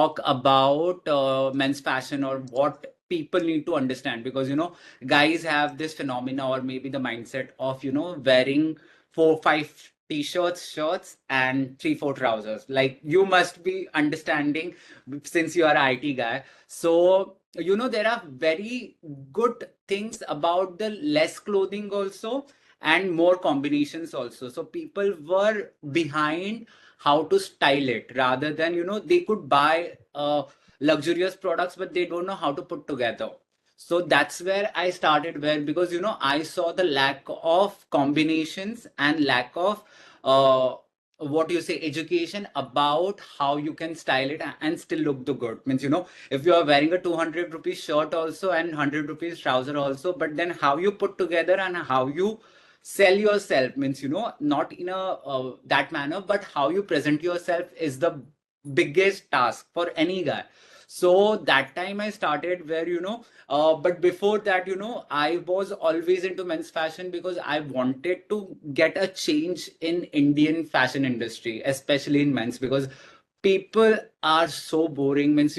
talk about men's fashion or what people need to understand, because guys have this phenomena or maybe the mindset of wearing 4 5 t-shirts, shirts, and 3 4 trousers. Like, you must be understanding, since you are an IT guy. So there are very good things about the less clothing also, and more combinations also. So people were behind how to style it, rather than they could buy luxurious products, but they don't know how to put together. So that's where I started, where, because I saw the lack of combinations and lack of what you say, education about how you can style it and still look the good. Means, if you are wearing a 200 rupees shirt also and 100 rupees trouser also, but then how you put together and how you sell yourself, means, not in a that manner, but how you present yourself is the biggest task for any guy. So that time I started, where but before that, I was always into men's fashion, because I wanted to get a change in Indian fashion industry, especially in men's, because people are so boring. Means,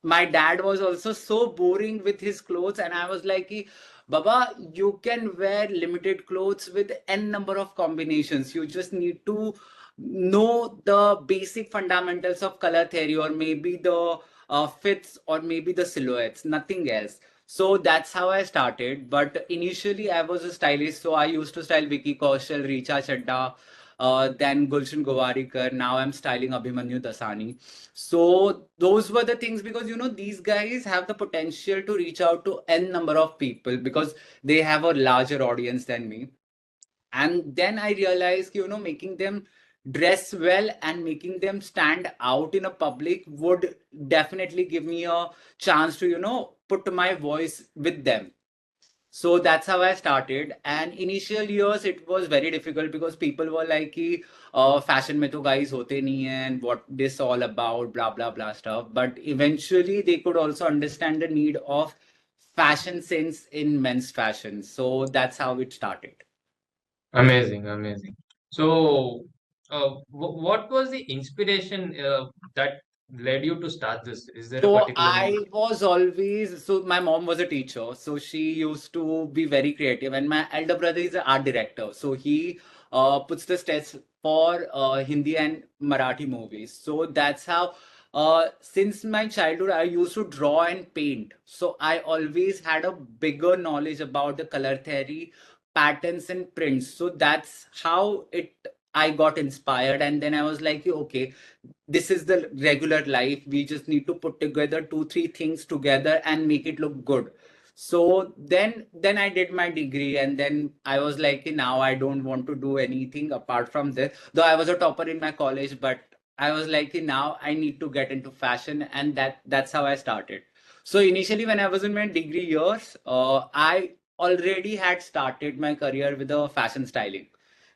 my dad was also so boring with his clothes, and I was like, Baba, you can wear limited clothes with n number of combinations. You just need to know the basic fundamentals of color theory, or maybe the fits, or maybe the silhouettes, nothing else. So that's how I started. But initially, I was a stylist, so I used to style Vicky Kaushal, Richa Chadda, then Gulshan Gowarikar. Now I'm styling Abhimanyu Dassani. So those were the things, because these guys have the potential to reach out to n number of people, because they have a larger audience than me. And then I realized, making them dress well and making them stand out in a public would definitely give me a chance to put my voice with them. So that's how I started. And initial years, it was very difficult, because people were like, कि, fashion में तो guys होते नहीं हैं, and what this all about, blah, blah, blah stuff. But eventually, they could also understand the need of fashion sense in men's fashion. So that's how it started. Amazing, amazing. So, what was the inspiration that led you to start this? Is there a So particular I was always, so my mom was a teacher, so she used to be very creative, and my elder brother is an art director, so he puts the stats for Hindi and Marathi movies. So that's how, since my childhood, I used to draw and paint. So I always had a bigger knowledge about the color theory, patterns, and prints. So that's how it I got inspired, and then I was like, okay, this is the regular life. We just need to put together 2 3 things together and make it look good. So then I did my degree, and then I was like, now I don't want to do anything apart from this, though I was a topper in my college. But I was like, now I need to get into fashion, and that's how I started. So initially, when I was in my degree years, I already had started my career with a fashion styling,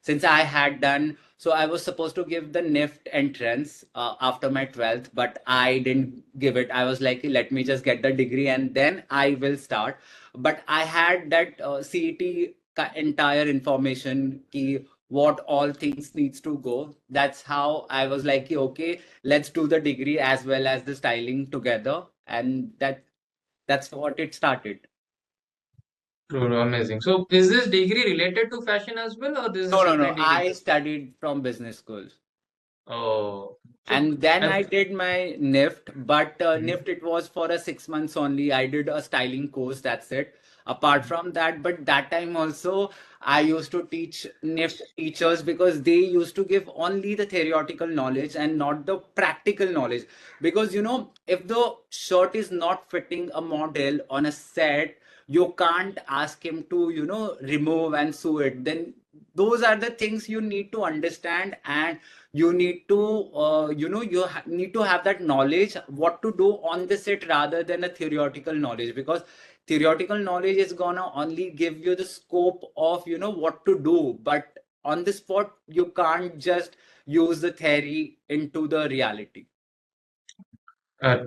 since I had done. So I was supposed to give the NIFT entrance after my 12th, but I didn't give it. I was like, let me just get the degree and then I will start. But I had that CET entire information, ki what all things needs to go. That's how I was like, okay, let's do the degree as well as the styling together. And that's what it started. true, amazing. So, is this degree related to fashion as well, or this is a No, no, no. separate degree? I studied from business school. Oh, so And then I've, I did my NIFT, but Mhm. NIFT, it was for a 6 months only. I did a styling course, that's it. Apart from that, but that time also, I used to teach NIFT teachers, because they used to give only the theoretical knowledge and not the practical knowledge. Because, if the shirt is not fitting a model on a set, you can't ask him to, remove and sew it. Then those are the things you need to understand, and you need to need to have that knowledge what to do on the set, rather than a theoretical knowledge, because theoretical knowledge is gonna only give you the scope of what to do, but on the spot you can't just use the theory into the reality.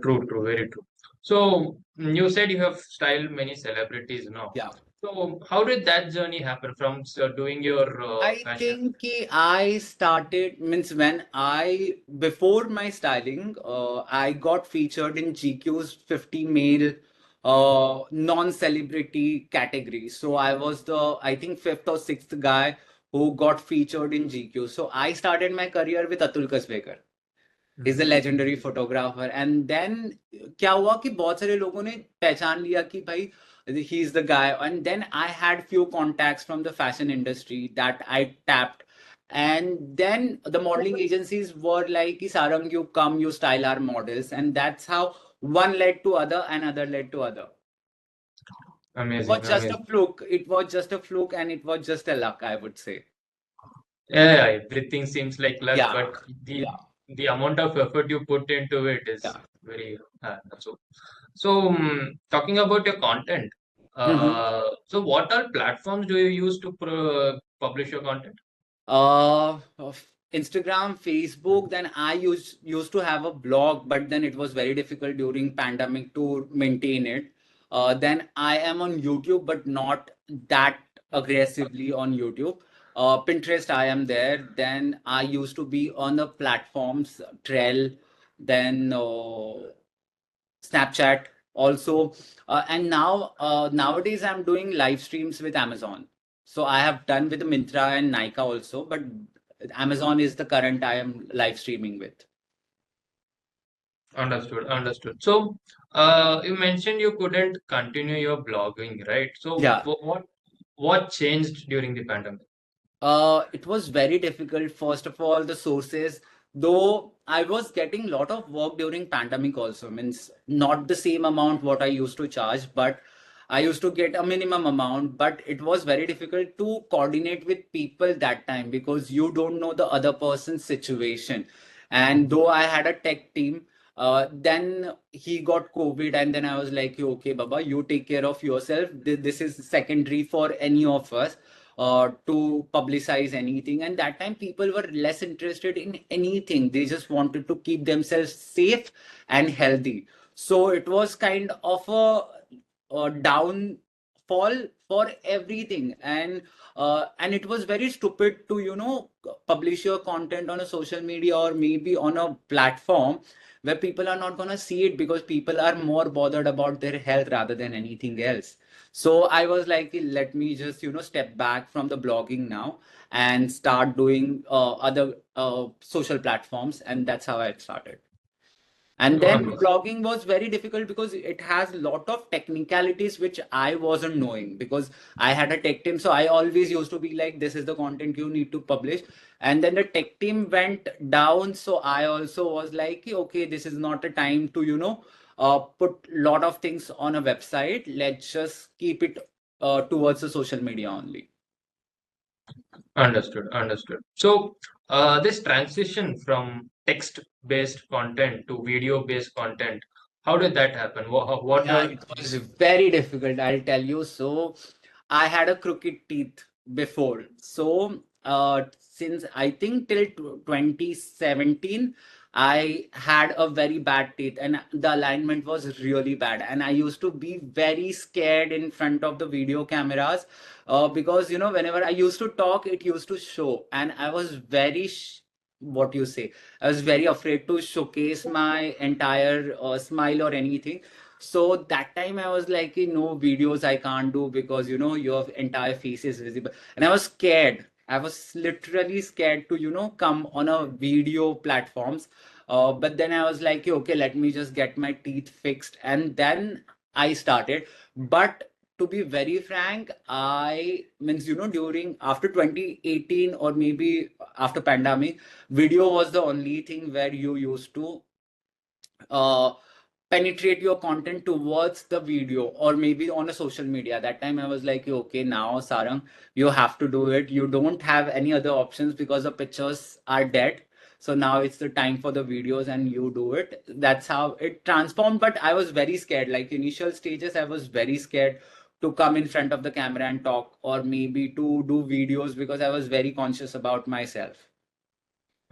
true, true, very true. So, you said you have styled many celebrities now. Yeah. So how did that journey happen from doing your I fashion? think I started means when I before my styling, I got featured in GQ's 50 male non-celebrity category. So I was the I think fifth or sixth guy who got featured in GQ. So I started my career with Atul Kasbekar. Is a Mhm. Legendary photographer and then क्या हुआ कि बहुत सारे लोगों ने पहचान लिया कि भाई he is the guy and then I had few contacts from the fashion industry that I tapped and then the modeling agencies were like कि Sarang you come you style our models and that's how one led to other and other led to other. It was Amazing, just amazing. a fluke, it was just a fluke and it was just a luck, I would say. Yeah, everything seems like luck, Yeah, but the yeah, the amount of effort you put into it is yeah. very so. So, talking about your content, so what all platforms do you use to publish your content? Of Instagram, Facebook. Then I used to have a blog, but then it was very difficult during pandemic to maintain it. Then I am on YouTube, but not that aggressively on YouTube. Pinterest, I am there. Then I used to be on the platforms Trell, then Snapchat also, and now nowadays I'm doing live streams with Amazon. So I have done with Mintra and Nika also, but Amazon is the current I am live streaming with. Understood, understood. So, you mentioned you couldn't continue your blogging, right? So, Yeah. what changed during the pandemic? It was very difficult. First of all, the sources, though I was getting a lot of work during pandemic also, means not the same amount what I used to charge, but I used to get a minimum amount, but it was very difficult to coordinate with people that time because you don't know the other person's situation. And though I had a tech team, then he got COVID, and then I was like, okay, Baba, you take care of yourself. This is secondary for any of us to publicize anything. And that time, people were less interested in anything. They just wanted to keep themselves safe and healthy. So it was kind of a downfall for everything. And it was very stupid to publish your content on a social media or maybe on a platform where people are not going to see it because people are more bothered about their health rather than anything else. So I was like, let me just, step back from the blogging now and start doing other social platforms. And that's how I started. And then Understood. blogging was very difficult because it has a lot of technicalities which I wasn't knowing because I had a tech team. So I always used to be like, this is the content you need to publish. And then the tech team went down. So I also was like, okay, this is not a time to, put a lot of things on a website. Let's just keep it towards the social media only. Understood, understood. So, this transition from text-based content to video-based content, how did that happen? What Yeah, are it was very difficult, I'll tell you. So I had a crooked teeth before. So since I think till 2017, I had a very bad teeth and the alignment was really bad. And I used to be very scared in front of the video cameras because, whenever I used to talk, it used to show. And I was very, what you say, I was very afraid to showcase my entire smile or anything. So that time I was like, no videos I can't do because your entire face is visible. And I was scared. I was literally scared to, come on a video platforms. But then I was like, okay, let me just get my teeth fixed. And then I started. But to be very frank, I means, during after 2018 or maybe after pandemic, video was the only thing where you used to uh, penetrate your content towards the video or maybe on a social media. That time I was like, okay, now Sarang, you have to do it. You don't have any other options because the pictures are dead. So now it's the time for the videos and you do it. That's how it transformed. But I was very scared. Like initial stages, I was very scared to come in front of the camera and talk or maybe to do videos because I was very conscious about myself.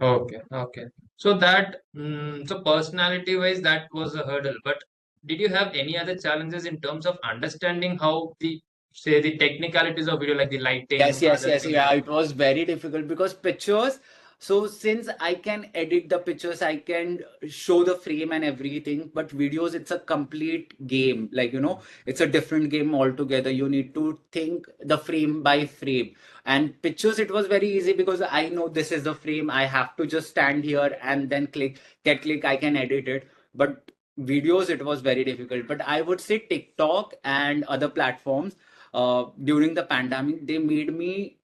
okay, okay. So so personality-wise, that was a hurdle. But did you have any other challenges in terms of understanding how the say the technicalities of video, like the lighting, other things? Yeah. It was very difficult because pictures. So since I can edit the pictures, I can show the frame and everything. But videos, it's a complete game. Like, it's a different game altogether. You need to think the frame by frame. And pictures, it was very easy because I know this is the frame. I have to just stand here and then click, I can edit it. But videos, it was very difficult. But I would say TikTok and other platforms during the pandemic, they made me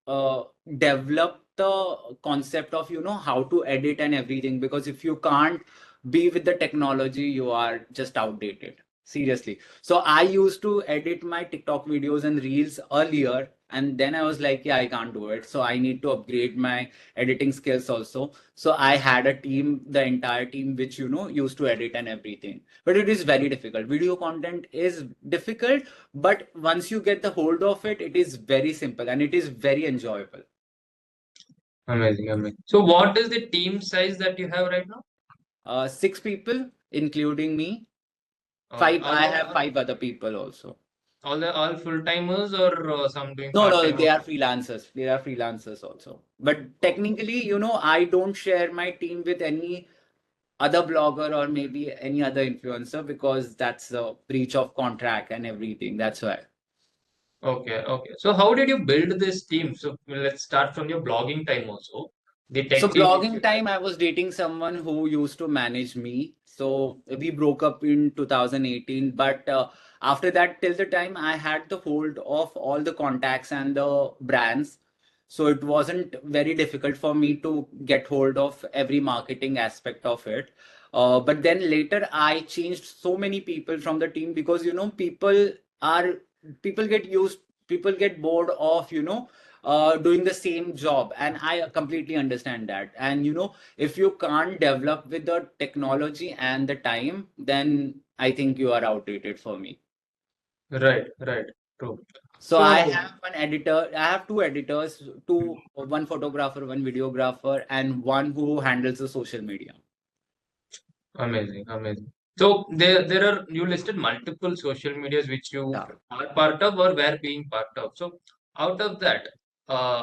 develop the concept of, how to edit and everything. Because if you can't be with the technology, you are just outdated. Seriously. So I used to edit my TikTok videos and reels earlier. And then I was like, yeah, I can't do it. So I need to upgrade my editing skills also. So I had a team, the entire team, which, used to edit and everything. But it is very difficult. Video content is difficult, but once you get the hold of it, it is very simple and it is very enjoyable. Amazing, amazing. So what is the team size that you have right now? 6 people, including me. All, I all, have 5 other people also. all full-timers, or some doing No, part-time they are also? freelancers. They are freelancers also. But technically, I don't share my team with any other blogger or maybe any other influencer because that's a breach of contract and everything. That's why. Okay, okay. So how did you build this team? So let's start from your blogging time also. The So tech team which blogging you time, I was dating someone who used to manage me. So we broke up in 2018. But after that, till the time I had the hold of all the contacts and the brands. So it wasn't very difficult for me to get hold of every marketing aspect of it. But then later I changed so many people from the team because, are, people get used, people get bored of, doing the same job, and I completely understand that. And if you can't develop with the technology and the time, then I think you are outdated for me. are. Right, right. True. So I So have I have two editors, one photographer, one videographer, and one who handles the social media. amazing, amazing. So there are, you listed multiple social medias which you Yeah. are part of or were being part of. So out of that,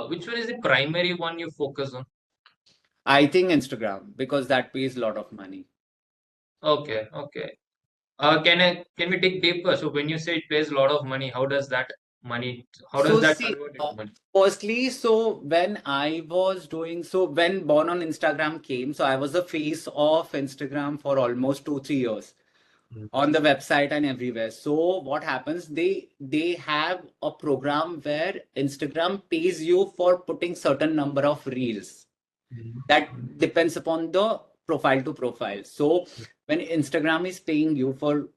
which one is the primary one you focus on? I think Instagram, because that pays a lot of money. Okay, okay. Can we dig deeper? So when you say it pays a lot of money, money, how does So that see, convert into money? firstly, so when Born on Instagram came, so I was the face of Instagram for almost 2, 3 years Mm. on the website and everywhere. So what happens? They have a program where Instagram pays you for putting certain number of reels. That depends upon the profile to profile. So when Instagram is paying you for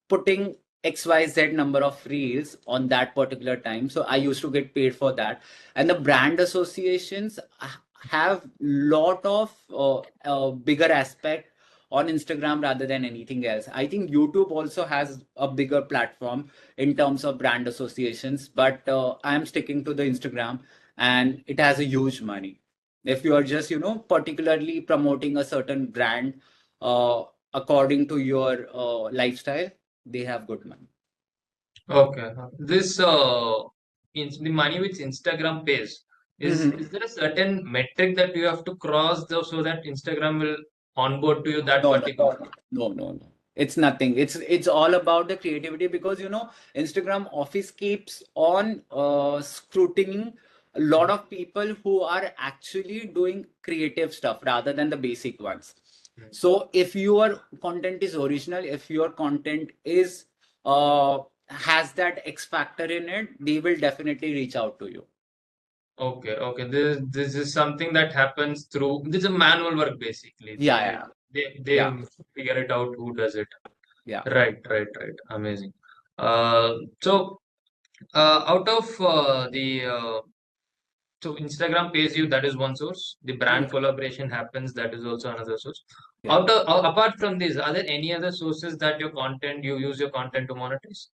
putting XYZ number of reels on that particular time, so I used to get paid for that. And the brand associations have lot of bigger aspect on Instagram rather than anything else. I think YouTube also has a bigger platform in terms of brand associations, but I'm sticking to the Instagram, and it has a huge money. If you are just, particularly promoting a certain brand uh, according to your lifestyle, they have good money. Okay. This in the money which Instagram pays, is Mhm. there a certain metric that you have to cross though, so that Instagram will onboard to you that No, no, particular? no. It's nothing. It's all about the creativity because Instagram office keeps on scrutinizing a lot of people who are actually doing creative stuff rather than the basic ones. Mm. So if your content is original, if your content is has that X factor in it, they will definitely reach out to you. Okay, okay. This is something that happens through, this is a manual work basically. Yeah, yeah, They yeah, figure it out who does it. yeah. Right, right, right. Amazing. So out of the so Instagram pays you, that is one source. The brand Mhm. collaboration happens, that is also another source. Yeah. Apart from these, are there any other sources that you use your content to monetize?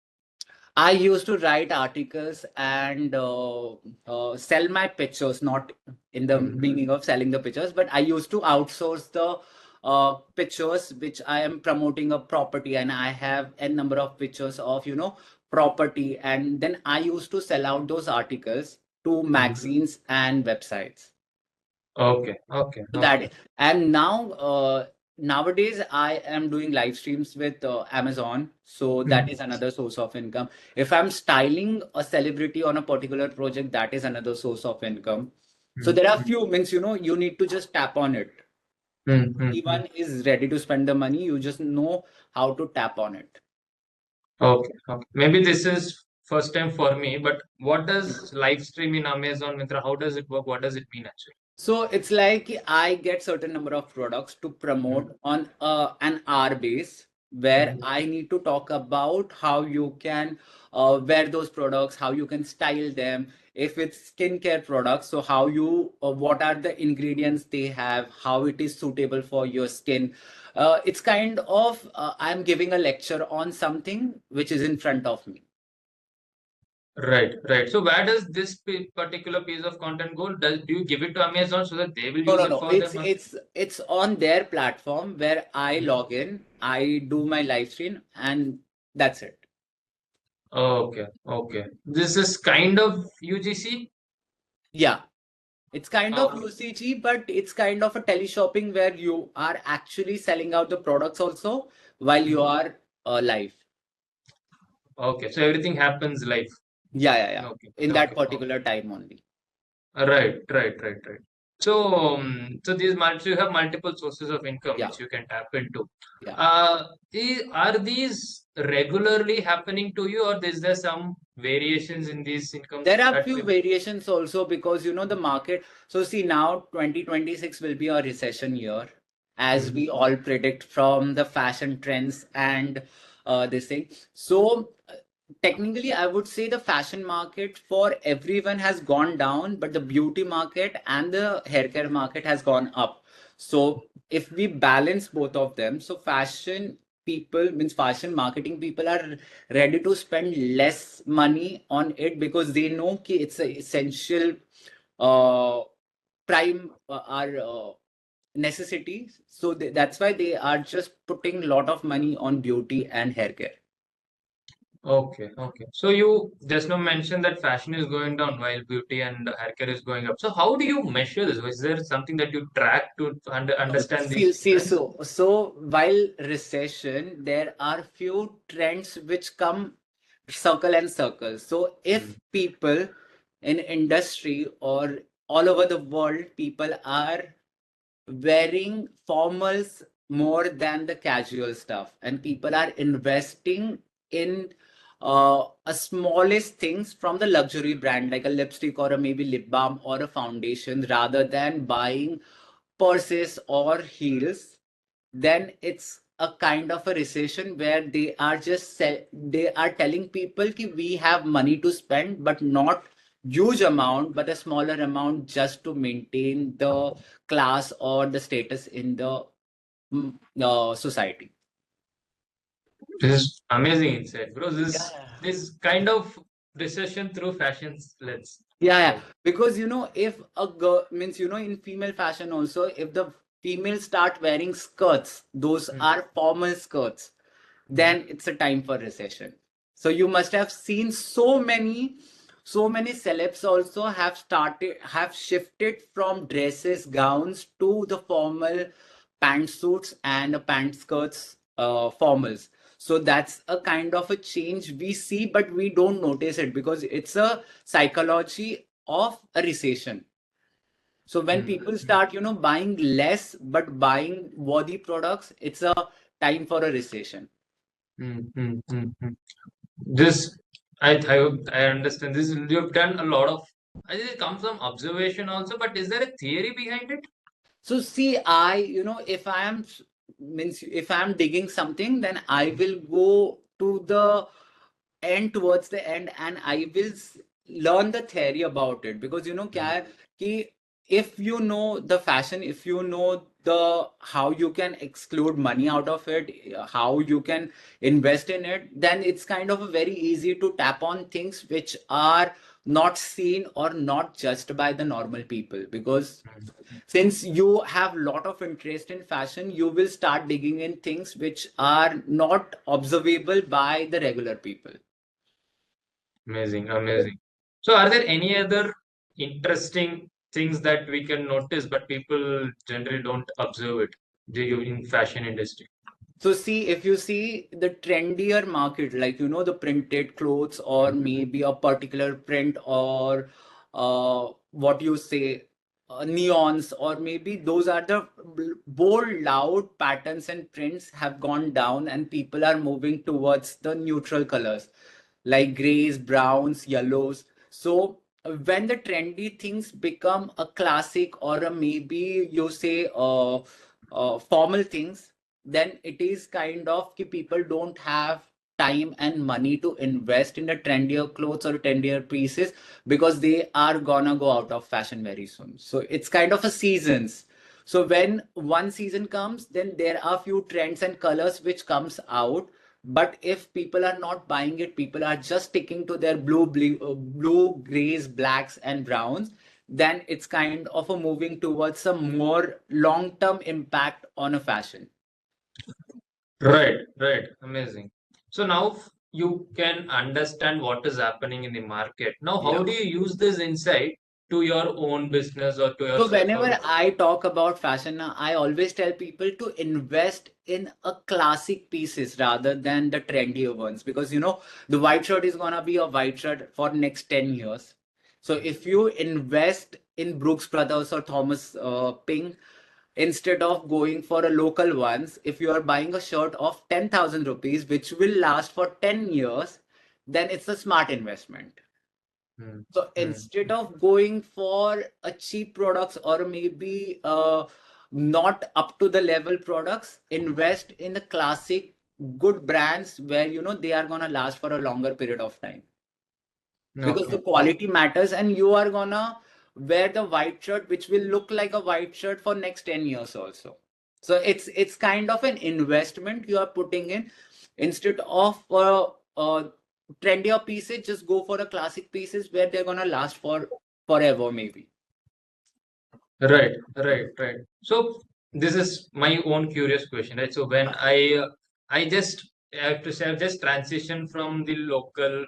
I used to write articles and sell my pictures, not in the Mhm. meaning of selling the pictures, but I used to outsource the pictures which I am promoting a property, and I have a number of pictures of, property, and then I used to sell out those articles to magazines and websites. Okay, okay, So okay. that, and now nowadays I am doing live streams with Amazon, so that Mm, is another source of income. If I'm styling a celebrity on a particular project, that is another source of income. So mm, there are mm, few means, you need to just tap on it. mm. Anyone is ready to spend the money, you just know how to tap on it. Okay, okay. Maybe this is first time for me, but what does live stream in Amazon Mitra? How does it work? What does it mean actually? So it's like I get certain number of products to Mm, promote on an hour base, where mm, I need to talk about how you can wear those products, how you can style them. If it's skincare products, so how you what are the ingredients they have, how it is suitable for your skin. It's kind of I'm giving a lecture on something which is in front of me. right, right. So where does this particular piece of content go? Do you give it to Amazon so that they will No, use no, it no. for their It's market? it's it's on their platform where I Mm. log in, I do my live stream, and that's it. Okay, okay. This is kind of UGC. Yeah, it's kind of Okay. UCG, but it's kind of a teleshopping where you are actually selling out the products also while you Mm. are live. Okay, so everything happens live. Yeah, yeah, yeah. Okay, In that okay, okay. particular time only. Right, right, right, right. So, so you have multiple sources of income Yeah, which you can tap into. yeah. Are these regularly happening to you, or is there some variations in these There incomes are that few may? variations also because the market. So see, now 2026 will be a recession year, as Mm, we all predict from the fashion trends and this thing. So technically, I would say the fashion market for everyone has gone down, but the beauty market and the hair care market has gone up. So if we balance both of them, so fashion people means fashion marketing people are ready to spend less money on it because they know कि it's a essential uh, prime our necessity. So that's why they are just putting a lot of money on beauty and hair care. okay, okay. So you just now mentioned that fashion is going down while beauty and hair care is going up. So how do you measure this? Is there something that you track to understand See, these see, trends? so while recession, there are few trends which come circle and circle. So Mm, if people in industry or all over the world, people are wearing formals more than the casual stuff, and people are investing in a smallest things from the luxury brand like a lipstick or a maybe lip balm or a foundation rather than buying purses or heels, then it's a kind of a recession where they are telling people ki we have money to spend but not huge amount but a smaller amount just to maintain the class or the status in the society. this is amazing insight, bro. This Yeah. this kind of recession through fashions lens. Yeah, yeah. Right. Because if a girl means in female fashion also, if the females start wearing skirts, those Mm, are formal skirts, mm, then it's a time for recession. So you must have seen so many celebs also have shifted from dresses, gowns to the formal pantsuits and pant skirts, formals. So that's a kind of a change we see, but we don't notice it because it's a psychology of a recession. So when mm, people mm, start, buying less but buying worthy products, it's a time for a recession. mm. This I understand. This you've done a lot of. I think it comes from observation also, but is there a theory behind it? So see, if I am means if I am digging something, then I will go to the end towards the end and I will learn the theory about it because क्या Mm, है कि if you know the fashion, if you know the how you can exclude money out of it, how you can invest in it, then it's kind of a very easy to tap on things which are not seen or not judged by the normal people because mm. since you have lot of interest in fashion, you will start digging in things which are not observable by the regular people. Amazing, amazing. So, are there any other interesting things that we can notice, but people generally don't observe it in fashion industry? So see, if you see the trendier market, like the printed clothes or maybe a particular print or what you say, neons, or maybe those are the bold, loud patterns and prints have gone down, and people are moving towards the neutral colors like grays, browns, yellows. So when the trendy things become a classic or a maybe you say formal things, then it is kind of ki people don't have time and money to invest in the trendier clothes or trendier pieces because they are gonna go out of fashion very soon. So it's kind of a seasons. So when one season comes, then there are few trends and colors which comes out. But if people are not buying it, people are just sticking to their blue, grays, blacks, and browns, then it's kind of a moving towards some more long-term impact on a fashion. Right, right. Amazing. So now you can understand what is happening in the market. Now, how Yeah. do you use this insight to your own business or to So yourself? How whenever do I talk about fashion, I always tell people to invest in a classic pieces rather than the trendier ones because the white shirt is gonna be a white shirt for next 10 years. So if you invest in Brooks Brothers or Thomas Pink instead of going for a local ones, if you are buying a shirt of 10,000 rupees which will last for 10 years, then it's a smart investment. Hmm, So hmm. instead of going for a cheap products or maybe not up to the level products, invest in the classic good brands where they are gonna last for a longer period of time because the Okay. quality matters and you are gonna wear the white shirt which will look like a white shirt for next 10 years also. So it's kind of an investment you are putting in instead of trendier pieces, just go for the classic pieces where they're gonna last for forever maybe. Right, right, right. So this is my own curious question, right? So when I just have to say I've just transitioned from the local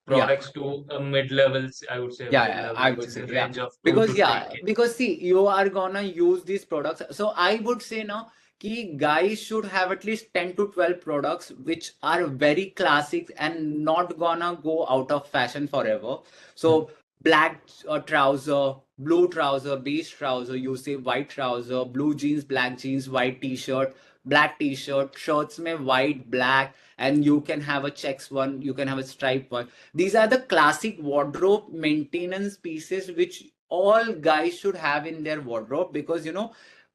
Yeah. products to a mid-levels, I would say Yeah, yeah, mid-level, I which would is in say, the yeah. range of two Because to three yeah, k. because see, you are gonna use these products. So I would say now key guys should have at least 10 to 12 products which are very classic and not gonna go out of fashion forever. So black trouser, blue trouser, beige trouser, you say white trouser, blue jeans, black jeans, white t-shirt, black t-shirt, shirts में white, black, and you can have a checks one, you can have a stripe one. These are the classic wardrobe maintenance pieces which all guys should have in their wardrobe because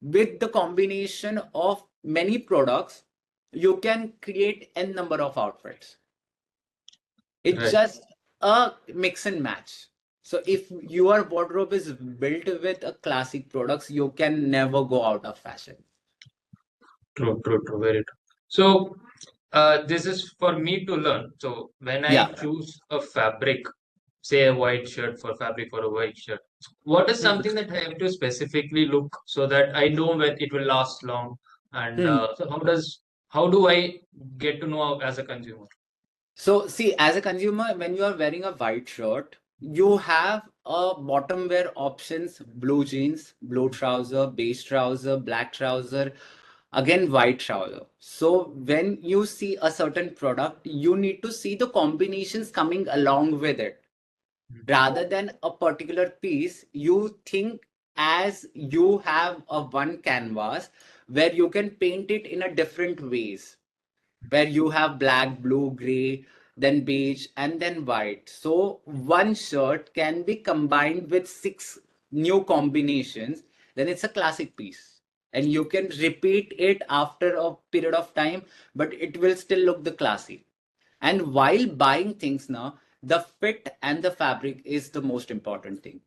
with the combination of many products, you can create n number of outfits. It's Right. just a mix and match. So if your wardrobe is built with a classic products, you can never go out of fashion. True, true, true, very true. So, this is for me to learn. So, when I Yeah. choose a fabric, say a white shirt for fabric for a white shirt, what is Hmm. something that I have to specifically look so that I know when it will last long? And Hmm. so, how do I get to know as a consumer? So, see, as a consumer, when you are wearing a white shirt, you have a bottom wear options, blue jeans, blue trouser, beige trouser, black trouser, again white trouser. So when you see a certain product, you need to see the combinations coming along with it. Rather than a particular piece, you think as you have a one canvas where you can paint it in a different ways where you have black, blue, gray, then beige, and then white. So one shirt can be combined with six new combinations, then it's a classic piece. And you can repeat it after a period of time, but it will still look the classy. And while buying things now, the fit and the fabric is the most important thing.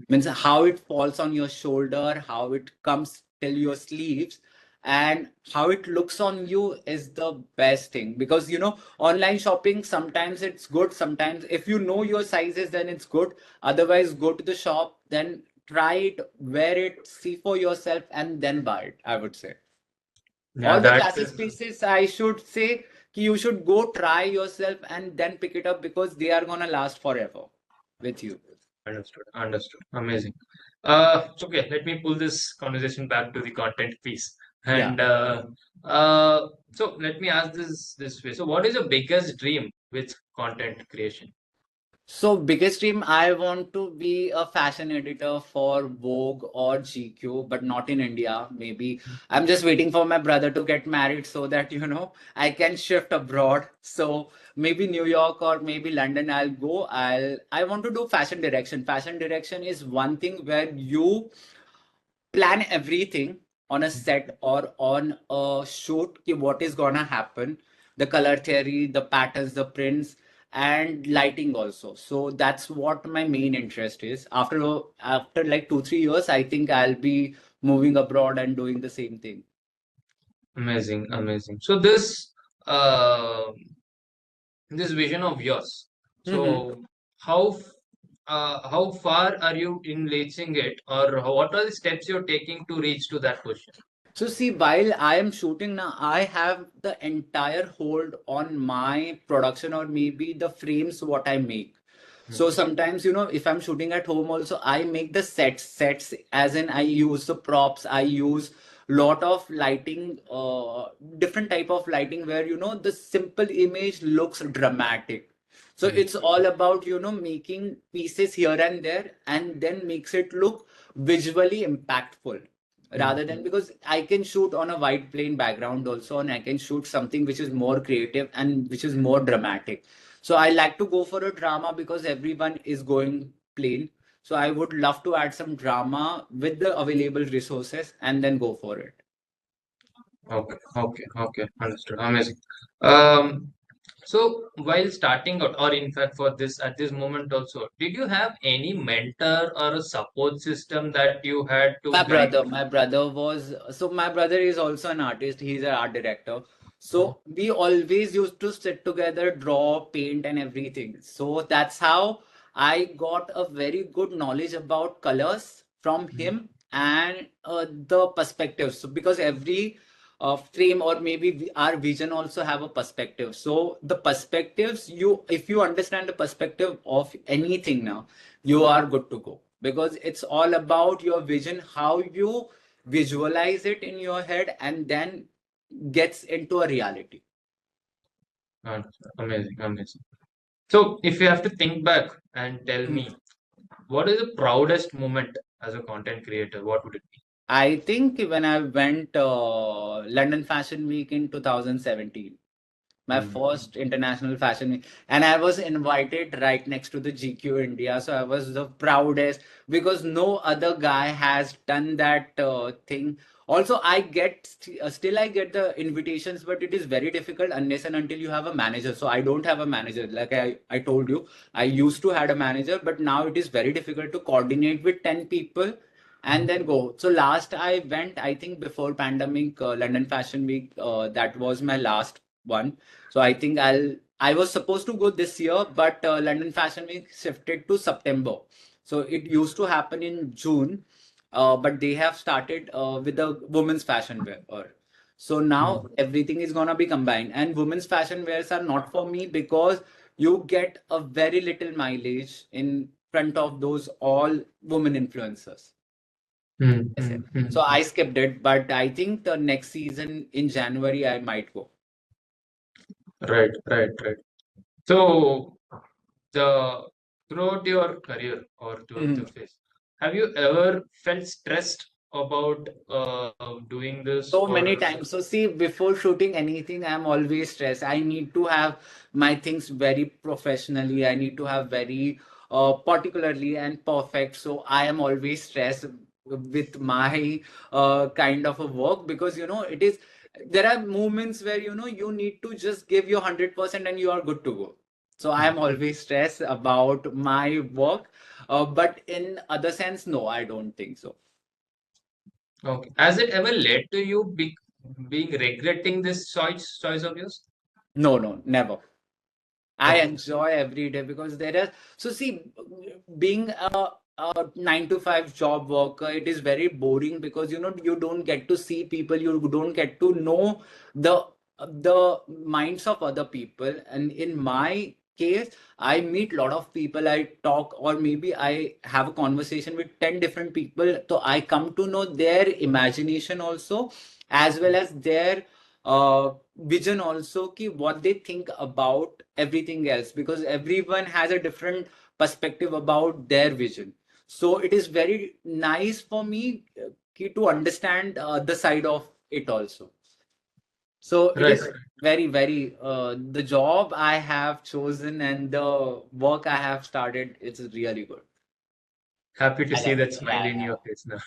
Means how it falls on your shoulder, how it comes till your sleeves, and how it looks on you is the best thing because online shopping sometimes it's good, sometimes if you know your sizes then it's good, otherwise go to the shop, then try it, wear it, see for yourself and then buy it, I would say. Yeah, All the that classic is pieces, I should say, you should go try yourself and then pick it up because they are gonna last forever with you. Understood. Understood. Amazing. So okay, let me pull this conversation back to the content piece. Yeah. And uh, so let me ask this way. So what is your biggest dream with content creation? So biggest dream, I want to be a fashion editor for Vogue or GQ, but not in India. Maybe I'm just waiting for my brother to get married so that, I can shift abroad. So maybe New York or maybe London, I'll go. I want to do fashion direction. Fashion direction is one thing where you plan everything on a set or on a shoot ki what is gonna happen, the color theory, the patterns, the prints, and lighting also. So that's what my main interest is. After like 2-3 years, I think I'll be moving abroad and doing the same thing. Amazing, amazing. So this vision of yours. Mhm. So how far are you in reaching it, or what are the steps you're taking to reach to that position? So see, while I am shooting now, I have the entire hold on my production or maybe the frames what I make. So Hmm. sometimes, if I'm shooting at home also, I make the sets as in I use the props, I use lot of lighting, different type of lighting where, the simple image looks dramatic. So Hmm. it's all about, making pieces here and there and then makes it look visually impactful Hmm. rather than because I can shoot on a white plain background also, and I can shoot something which is more creative and which is more dramatic. So I like to go for a drama because everyone is going plain. So I would love to add some drama with the available resources and then go for it. Okay, okay, okay. Understood. Amazing. Um, so while starting out, or in fact for this at this moment also, did you have any mentor or a support system that you had to guide? My brother is also an artist. He's an art director. Mhm. So we always used to sit together, draw, paint, and everything. So that's how I got a very good knowledge about colors from him and the perspectives. So because every frame or maybe our vision also have a perspective. So the perspectives, if you understand the perspective of anything now, you are good to go because it's all about your vision, how you visualize it in your head and then gets into a reality. Understood. Amazing, amazing. So if you have to think back and tell Hmm. me, what is the proudest moment as a content creator? What would it be? I think when I went London Fashion Week in 2017, my Hmm. first international fashion week, and I was invited right next to the GQ India. So I was the proudest because no other guy has done that thing. Also, still I get the invitations, but it is very difficult unless and until you have a manager. So I don't have a manager. Like I told you, I used to had a manager, but now it is very difficult to coordinate with 10 people and then go. So last I went, I think before pandemic, London Fashion Week, that was my last one. So I think I was supposed to go this year, but London Fashion Week shifted to September. So it used to happen in June, but they have started with the women's fashion wear. So Hmm. now everything is gonna be combined, and women's fashion wears are not for me because you get a very little mileage in front of those all women influencers. Hmm. Yes, Hmm. yes. Hmm. So I skipped it, but I think the next season in January I might go. Right, right, right. So the throughout your career or throughout the phase, have you ever felt stressed about doing this So many or times. So see, before shooting anything, I'm always stressed. I need to have my things very professionally. I need to have very particularly and perfect. So I am always stressed with my kind of a work because it is there are moments where you need to just give your 100% and you are good to go. So I am always stressed about my work, but in other sense, no, I don't think so. okay. Has it ever led to you being regretting this choice of yours? No, no, never. I Okay. enjoy every day because there are so see being a 9 to 5 job worker, it is very boring because you don't get to see people, you don't get to know the the minds of other people. And in my case, I meet a lot of people, I talk, or maybe I have a conversation with 10 different people. So I come to know their imagination also, as well as their vision also, ki what they think about everything else, because everyone has a different perspective about their vision. So it is very nice for me ki to understand the side of it also. So it Right. is very, very, the job I have chosen and the work I have started, it's really good. Happy to I see love it. that smile Yeah, in your face now.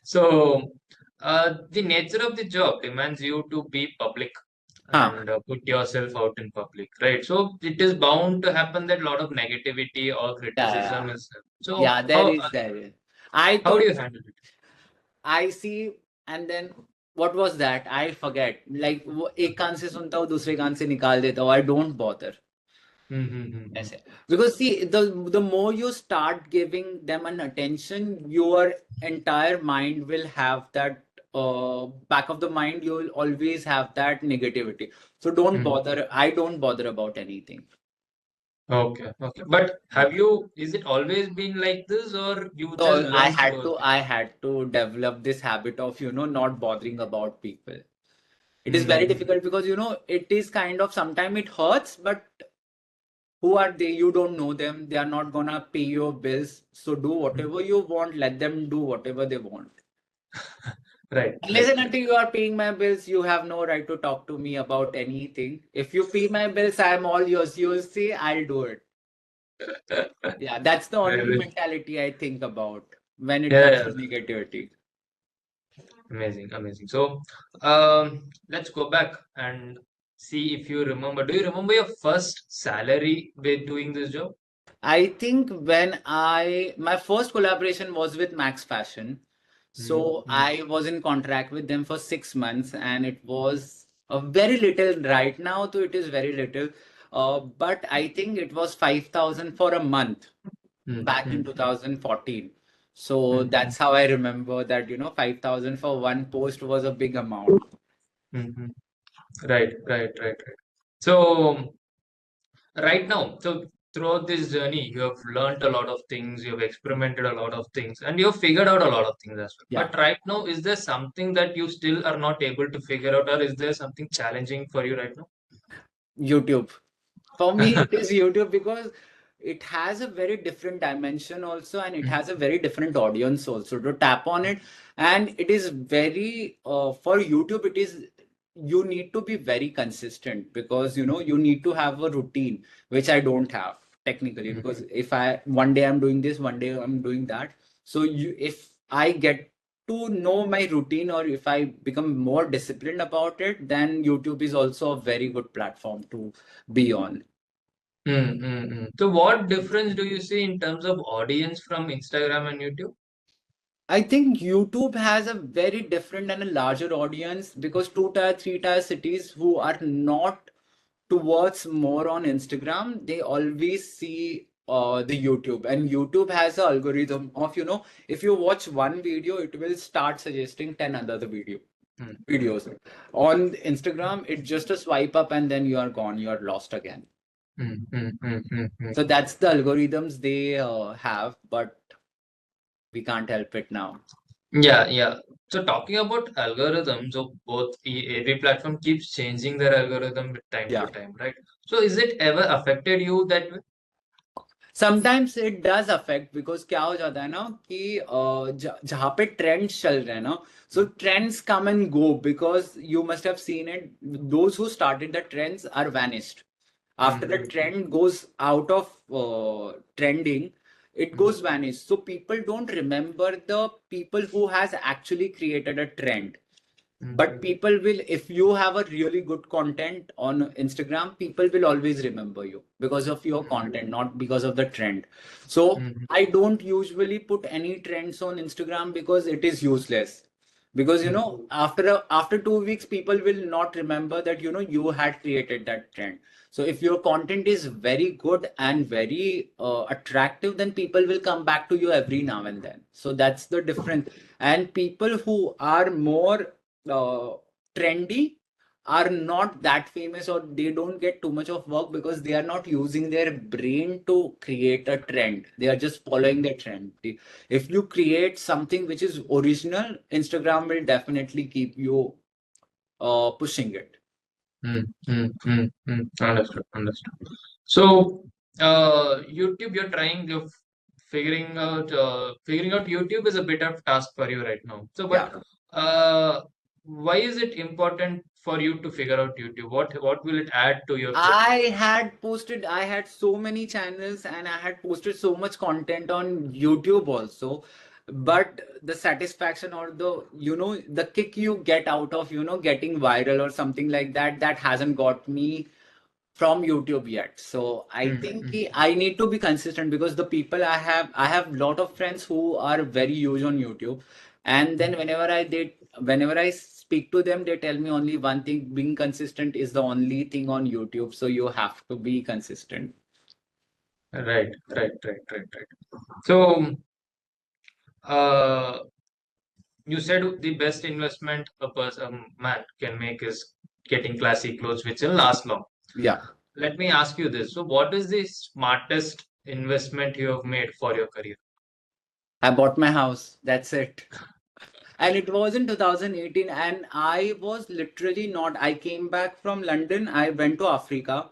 So, the nature of the job demands you to be public yeah. and put yourself out in public, right? So it is bound to happen that a lot of negativity or Yeah, criticism yeah. is. So Yeah, there is, there is. I how do don't, you handle it? I see, and then what was that? I forget. Like, एक कान से सुनता हूँ, दूसरे कान से निकाल देता हूँ. I don't bother. Mm-hmm. Yes, yeah. Because see, the more you start giving them an attention, your entire mind will have that back of the mind. You will always have that negativity. So don't bother. I don't bother about anything. Okay, okay. But have you, is it always been like this or you just So learned slowly? I had to develop this habit of not bothering about people. It is very Mm-hmm. difficult because it is kind of sometimes it hurts, but who are they? You don't know them. They are not gonna pay your bills. So do whatever you want. Let them do whatever they want. Right, Unless right, and until you are paying my bills, you have no right to talk to me about anything. If you pay my bills, I'm all yours. You'll say, I'll do it. right. Yeah, that's the only Very- mentality I think about when it Yeah, comes yeah. to negativity. Amazing, amazing. So, let's go back and see if you remember. Do you remember your first salary with doing this job? I think when my first collaboration was with Max Fashion. So Mm-hmm. I was in contract with them for 6 months, and it was a very little right now, so it is very little. But I think it was 5,000 for a month back in Mm-hmm. 2014. So Mm-hmm. that's how I remember that, 5,000 for one post was a big amount. Mm-hmm. Right, right, right, right. So, right now, so throughout this journey, you have learned a lot of things, you have experimented a lot of things, and you have figured out a lot of things as well. Yeah, But right now, is there something that you still are not able to figure out, or is there something challenging for you right now? YouTube. For me, it is YouTube because it has a very different dimension also, and it has a very different audience also to tap on it. And it is very, for YouTube, it is, you need to be very consistent because, you need to have a routine, which I don't have technically. Because if one day I'm doing this, one day I'm doing that. So if I get to know my routine, or if I become more disciplined about it, then YouTube is also a very good platform to be on. So, what difference do you see in terms of audience from Instagram and YouTube? I think YouTube has a very different and a larger audience because 2 tier, 3 tier cities who are not towards more on Instagram, they always see the YouTube. And YouTube has an algorithm of, if you watch one video, it will start suggesting 10 other Mm, videos. On Instagram, it's just a swipe up and then you are gone, you are lost again. mm, mm, mm, mm, mm. So that's the algorithms they have, but we can't help it now. Yeah, yeah. So talking about algorithms, so both every platform keeps changing their algorithm with time to Yeah. time, right? So is it ever affected you that way? Sometimes it does affect because क्या हो जाता है ना कि जहाँ पे trends चल रहे हैं ना, so trends come and go because you must have seen it. Those who started the trends are vanished. After the Mm, trend goes out of trending, it mm, goes vanished. So people don't remember the people who has actually created a trend. But mm, people will, if you have a really good content on Instagram, people will always remember you because of your content, not because of the trend. So mm, I don't usually put any trends on Instagram because it is useless. Because mm, after 2 weeks, people will not remember that you had created that trend. So if your content is very good and very attractive, then people will come back to you every now and then. So that's the difference. And people who are more uh, trendy are not that famous, or they don't get too much of work because they are not using their brain to create a trend. They are just following the trend. If you create something which is original, Instagram will definitely keep you pushing it. Understood, understood. So, YouTube, you're figuring out YouTube is a bit of task for you right now. So, but Yeah. uh, why is it important for you to figure out YouTube? What will it add to your career? I had so many channels and I had posted so much content on YouTube also. But the satisfaction or the kick you get out of, getting viral or something like that, that hasn't got me from YouTube yet. So I Hmm, think hmm. I need to be consistent because the people I have lot of friends who are very huge on YouTube. And then whenever I speak to them, they tell me only one thing: being consistent is the only thing on YouTube. So you have to be consistent. Right, right, right, right, right. So, uh, you said the best investment a man can make is getting classy clothes which will last long. Yeah. Let me ask you this. So, what is the smartest investment you have made for your career? I bought my house. That's it. And it was in 2018, and I was literally not. I came back from London. I went to Africa.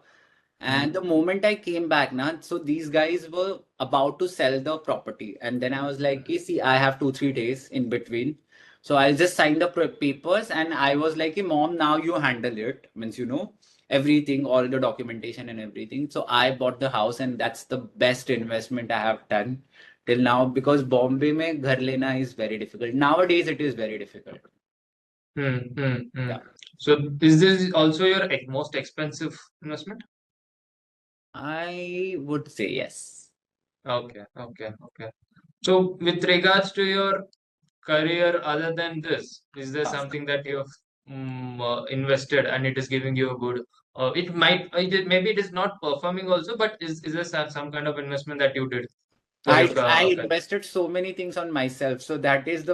And Hmm. the moment I came back, so these guys were about to sell the property. And then I was like, "Okay, see, I have 2, 3 days in between. So I'll just sign the papers." And I was like, "Hey, mom, now you handle it." Means, everything, all the documentation and everything. So I bought the house, and that's the best investment I have done till now, because Bombay mein ghar lena is very difficult. Nowadays, it is very difficult. Hmm, hmm, hmm. Yeah. So, is this also your most expensive investment? I would say yes. Okay, okay, okay. So, with regards to your career, other than this, is there something that you have invested and it is giving you a good? Maybe it is not performing also, but is there some kind of investment that you did for your I career? invested so many things on myself. So that is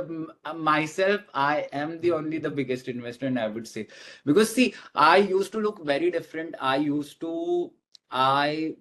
myself. I am the only the biggest investment, I would say, because see, I used to look very different. I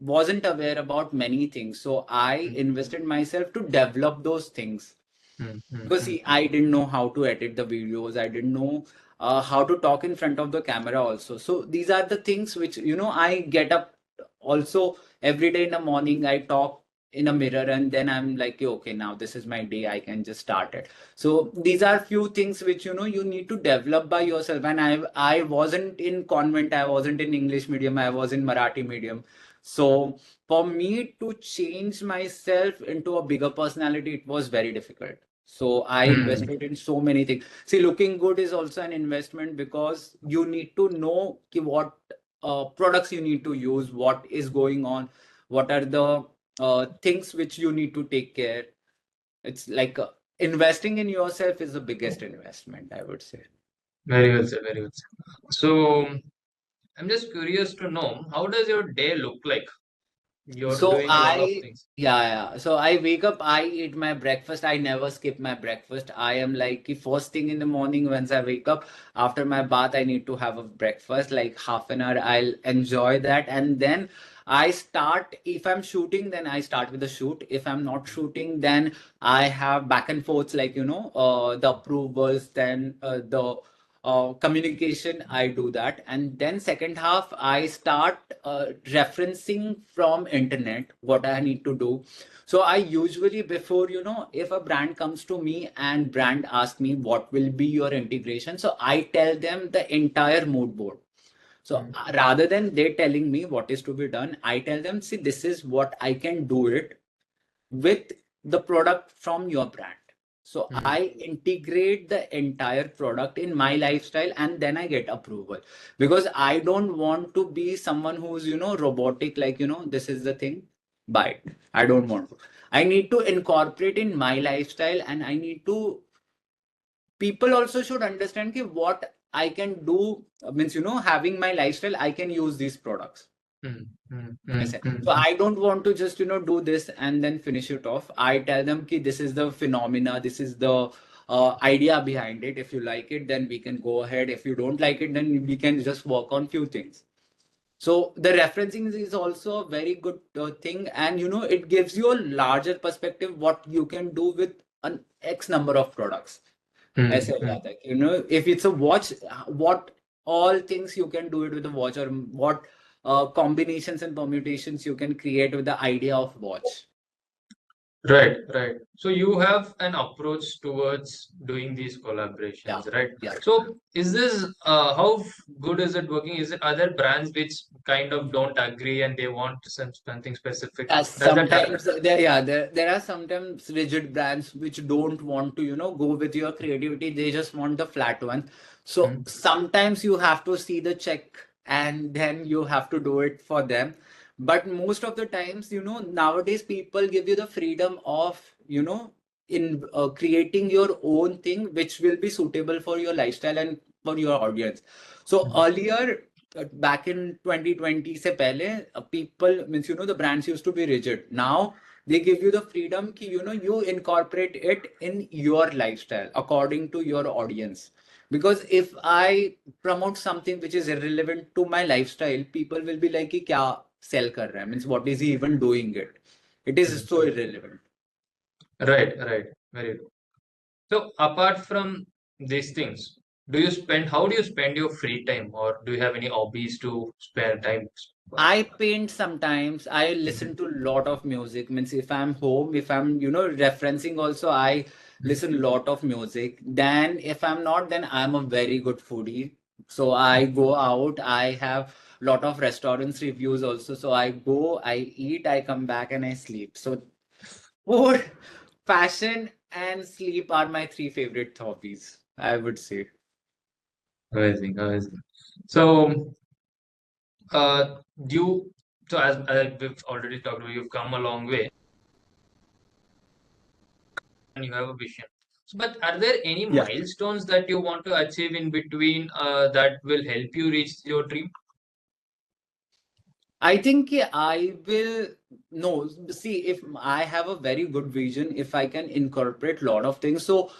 wasn't aware about many things. So I invested myself to develop those things. Hmm, hmm, Because hmm, see, I didn't know how to edit the videos. I didn't know how to talk in front of the camera also. So these are the things which, I get up also every day in the morning. I talk in a mirror, and then I'm like, okay, now this is my day. I can just start it. So these are few things which, you need to develop by yourself. And I wasn't in convent. I wasn't in English medium. I was in Marathi medium. So for me to change myself into a bigger personality, it was very difficult. So I hmm, invested in so many things. See, looking good is also an investment because you need to know what products you need to use, what is going on, what are the things which you need to take care. It's like investing in yourself is the biggest investment, I would say. Very well said, very well said. So, I'm just curious to know how does your day look like? You're So doing a lot of things. yeah. So I wake up, I eat my breakfast. I never skip my breakfast. I am like the first thing in the morning once I wake up, after my bath, I need to have a breakfast, like half an hour. I'll enjoy that. And then I start, if I'm shooting, then I start with the shoot. If I'm not shooting, then I have back and forths, like, the approvals, then communication, I do that. And then second half, I start referencing from internet what I need to do. So I usually, before, if a brand comes to me and brand asks me what will be your integration, so I tell them the entire mood board. So Hmm, rather than they telling me what is to be done, I tell them, see, this is what I can do it with the product from your brand. So hmm, I integrate the entire product in my lifestyle, and then I get approval, because I don't want to be someone who's, robotic, like, this is the thing, buy it. I don't want to. I need to incorporate in my lifestyle, and I need to, people also should understand what I can do. Means, having my lifestyle, I can use these products. hmm, hmm, Yes, hmm, sir. hmm, So hmm. I don't want to just, do this and then finish it off. I tell them, ki this is the phenomena, this is the idea behind it. If you like it, then we can go ahead. If you don't like it, then we can just work on few things. So the referencing is also a very good thing, and it gives you a larger perspective what you can do with an X number of products. ऐसे हो Mm-hmm. जाता है कि, if it's a watch, what all things you can do it with a watch, or what combinations and permutations you can create with the idea of watch. Right, right. So you have an approach towards doing these Yeah, collaborations, right? yeah. So is this good is it working? Is it other brands which kind of don't agree and they want something specific? Yes, Does that happen? sometimes there are sometimes rigid brands which don't want to go with your creativity. They just want the flat one. So Mm, sometimes you have to see the check and then you have to do it for them. But most of the times, nowadays people give you the freedom of in creating your own thing which will be suitable for your lifestyle and for your audience. So mm, earlier, back in 2020 se pehle, people means the brands used to be rigid. Now they give you the freedom ki you incorporate it in your lifestyle according to your audience. Because if I promote something which is irrelevant to my lifestyle, people will be like कि क्या sell कर रहा है, means what is he even doing it? It is mm. so irrelevant. Right, right. Very good. So apart from these things, how do you spend your free time, or do you have any hobbies to spare time? I paint sometimes. I Mhm. listen to a lot of music. Means if I'm home, if I'm, referencing also, I listen a lot of music. Then if I'm not, then I'm a very good foodie. So I go out. I have lot of restaurants reviews also. So I go, I eat, I come back and I sleep. So food, fashion, and sleep are my three favorite hobbies, I would say. Amazing, amazing. So, do you, so as we've already talked about, you've come a long way and you have a vision. So, but are there any Yeah. milestones that you want to achieve in between that will help you reach your dream? I think I will no see if I have a very good vision, if I can incorporate a lot of things. So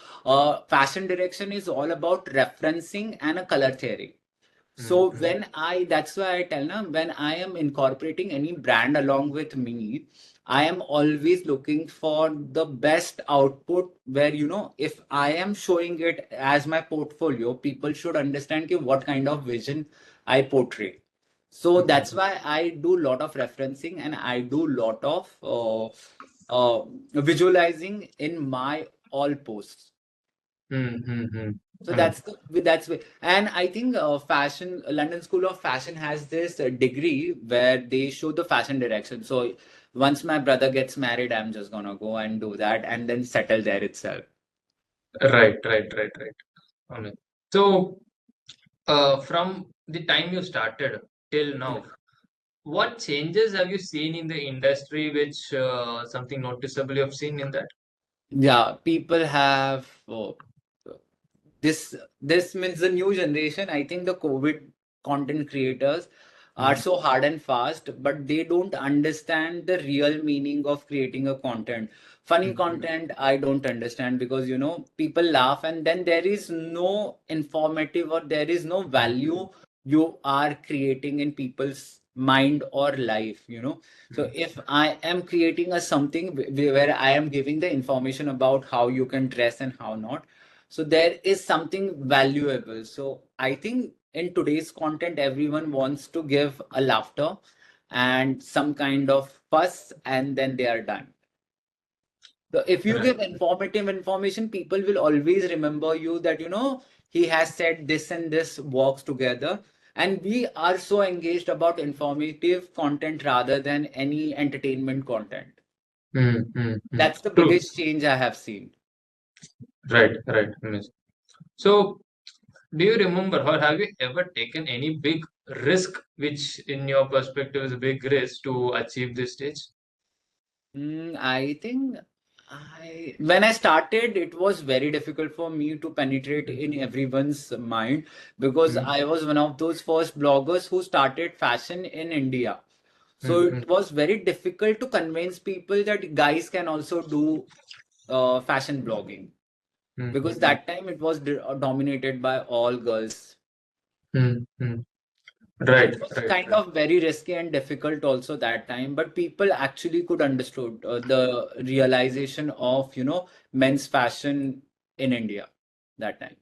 fashion direction is all about referencing and a color theory. So Mm-hmm. when that's why I tell now, when I am incorporating any brand along with me, I am always looking for the best output where, if I am showing it as my portfolio, people should understand ki what kind of vision I portray. So that's why I do a lot of referencing and I do a lot of visualizing in my all posts. Mm-hmm. So I mean, that's way. And I think fashion London School of Fashion has this degree where they show the fashion direction. So once my brother gets married, I'm just gonna go and do that and then settle there itself. right, right, right, right. I mean, so from the time you started till now, what changes have you seen in the industry, which something noticeable you have seen in that? Yeah, people have this means the new generation. I think the COVID content creators are Mm, so hard and fast, but they don't understand the real meaning of creating a content. Funny mm, content, I don't understand because people laugh and then there is no informative or there is no value you are creating in people's mind or life. So mm, if I am creating a something where I am giving the information about how you can dress and how not, so there is something valuable. So I think in today's content, everyone wants to give a laughter and some kind of fuss, and then they are done. So if you right. give informative information, people will always remember you that, he has said this and this works together. And we are so engaged about informative content rather than any entertainment content. Mm, mm, mm. That's the True. biggest change I have seen. Right, right. Amazing. So, do you remember or have you ever taken any big risk, which in your perspective is a big risk to achieve this stage? I think when I started, it was very difficult for me to penetrate Mm, in everyone's mind because mm, I was one of those first bloggers who started fashion in India. So mm, mm, it was very difficult to convince people that guys can also do fashion blogging. mm, because mm, that time it was dominated by all girls. mm. So Right, it was right, kind right. of very risky and difficult also that time, but people actually could understood the realization of, men's fashion in India that time.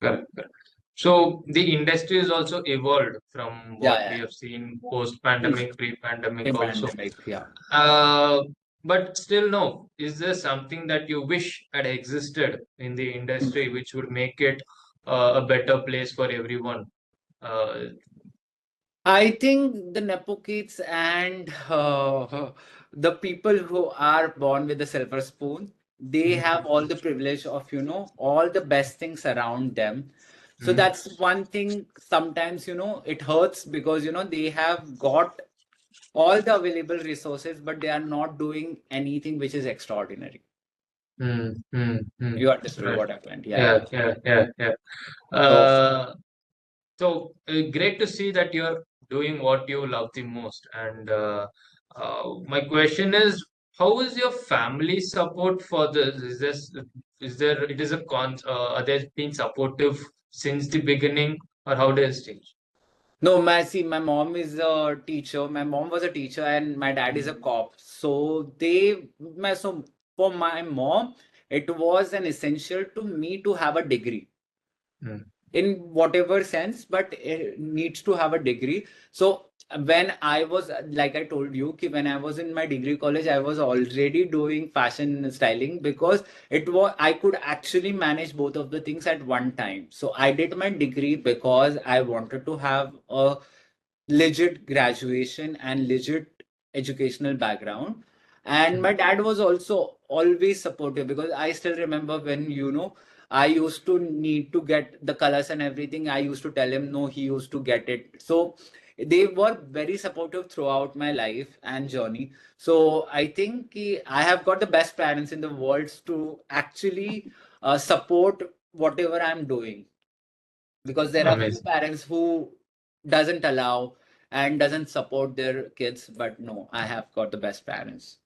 Correct, correct. So the industry is also evolved from Yeah, what we yeah. have seen Hmm. post-pandemic, pre-pandemic In also. pandemic, yeah. Uh, but still, no. Is there something that you wish had existed in the industry which would make it a better place for everyone? Uh, I think the Nepo kids and the people who are born with a silver spoon, they have all the privilege of, all the best things around them. So mm, that's one thing sometimes, it hurts because, they have got all the available resources, but they are not doing anything which is extraordinary. You understood right. what I meant? Yeah, Yeah, yeah. yeah, yeah, yeah. So Uh, great to see that you're doing what you love the most. And my question is, how is your family support for this? Is there, it is a are they being supportive since the beginning, or how does it change? no, my mom is a teacher. My mom was a teacher, and my dad is a cop. So for my mom, it was an essential to me to have a degree Mm, in whatever sense, but it needs to have a degree. So when I was, like I told you, ki when I was in my degree college, I was already doing fashion styling because it was I could actually manage both of the things at one time. So I did my degree because I wanted to have a legit graduation and legit educational background. And mm, my dad was also always supportive because I still remember when, I used to need to get the colors and everything. I used to tell him no, he used to get it. So they were very supportive throughout my life and journey. So I think I have got the best parents in the world to actually support whatever I'm doing, because there are few amazing. parents who doesn't allow and doesn't support their kids, but no, I have got the best parents.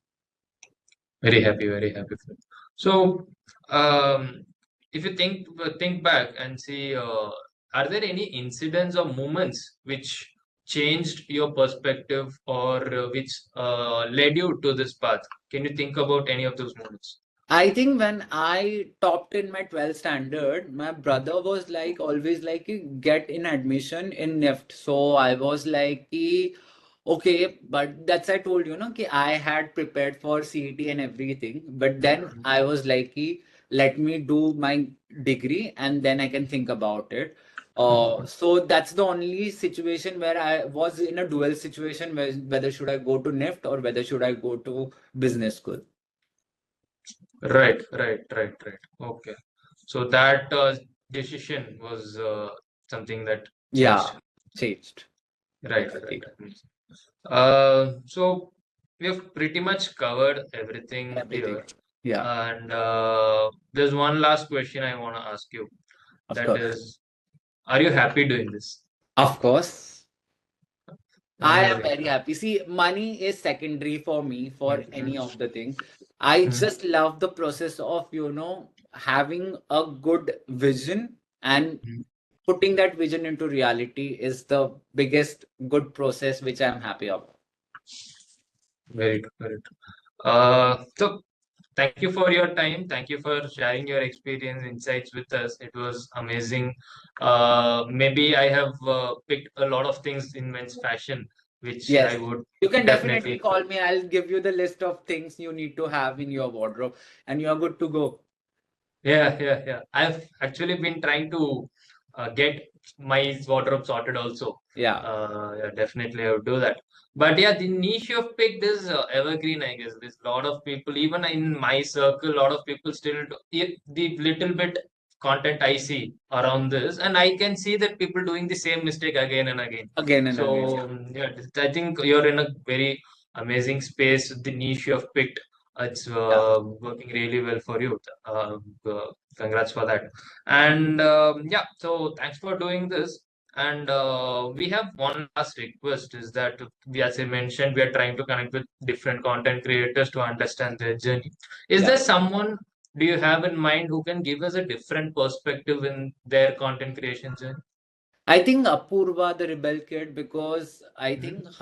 Very happy, very happy for you. So, if you think back and see, are there any incidents or moments which changed your perspective, or which led you to this path? Can you think about any of those moments? I think when I topped in my 12th standard, my brother was like always like get in admission in NIFT. So I was like okay, but that's I told you, no, ki I had prepared for CET and everything. But then I was like let me do my degree and then I can think about it. So that's the only situation where I was in a dual situation where whether should I go to NIFT or whether should I go to business school. Right, right, right, right. Okay. So that decision was something that changed. Yeah, changed. Right, right. Exactly. So we have pretty much covered everything Everything. here. Yeah, And there's one last question I want to ask you. of That course. is, are you happy doing this? Of course. I am Amazing. very happy. See, money is secondary for me for Mhm. any of the thing. I Mhm. just love the process of, having a good vision and Mhm. putting that vision into reality is the biggest good process which I'm happy of. Very true, very true. So thank you for your time. Thank you for sharing your experience, insights with us. It was amazing. Maybe I have picked a lot of things in men's fashion, which I Yes. would You can definitely definitely. call me. I'll give you the list of things you need to have in your wardrobe and you're good to go. Yeah, yeah, yeah. I've actually been trying to get my wardrobe sorted also. Yeah. Yeah, definitely I would do that. But yeah, the niche you've picked is evergreen, I guess. There's a lot of people, even in my circle, a lot of people still do, the little bit content I see around this, and I can see that people doing the same mistake again and again. Again and again. So yeah, I think you're in a very amazing space. The niche you have picked, it's Yeah. working really well for you. Congrats for that. And yeah, so thanks for doing this. And we have one last request is that we, as I mentioned, we are trying to connect with different content creators to understand their journey. Is Yeah. there someone do you have in mind who can give us a different perspective in their content creation journey? I think Apurva, the rebel kid, because I Mhm. think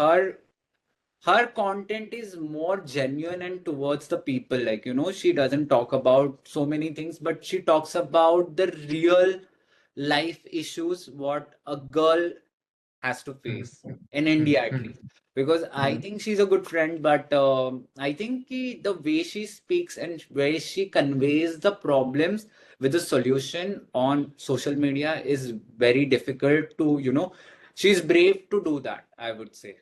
her content is more genuine and towards the people. Like, she doesn't talk about so many things, but she talks about the real life issues what a girl has to Mhm. face in India at Mhm. least. Because I Mhm. think she's a good friend, but I think the way she speaks and way she conveys the problems with the solution on social media is very difficult to, she's brave to do that, I would say.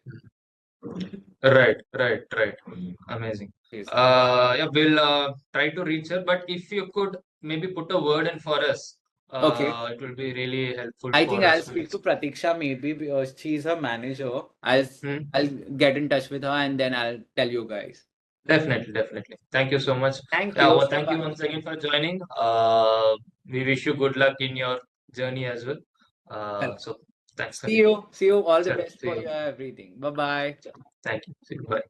Right, right, right. Amazing. Yes. Yeah, we'll try to reach her, but if you could maybe put a word in for us, Okay. it will be really helpful I think for I'll us to speak to reach. Pratiksha maybe because she's her manager. I'll Hmm. I'll get in touch with her and then I'll tell you guys. Definitely, definitely. Thank you so much. Thank Yeah, you. well, thank you Bye-bye. once again for joining. We wish you good luck in your journey as well. So thanks, See Kavi. you. See you. All the Sure. best See for you. your everything. Bye bye. Sure. Thank you. See you. Bye.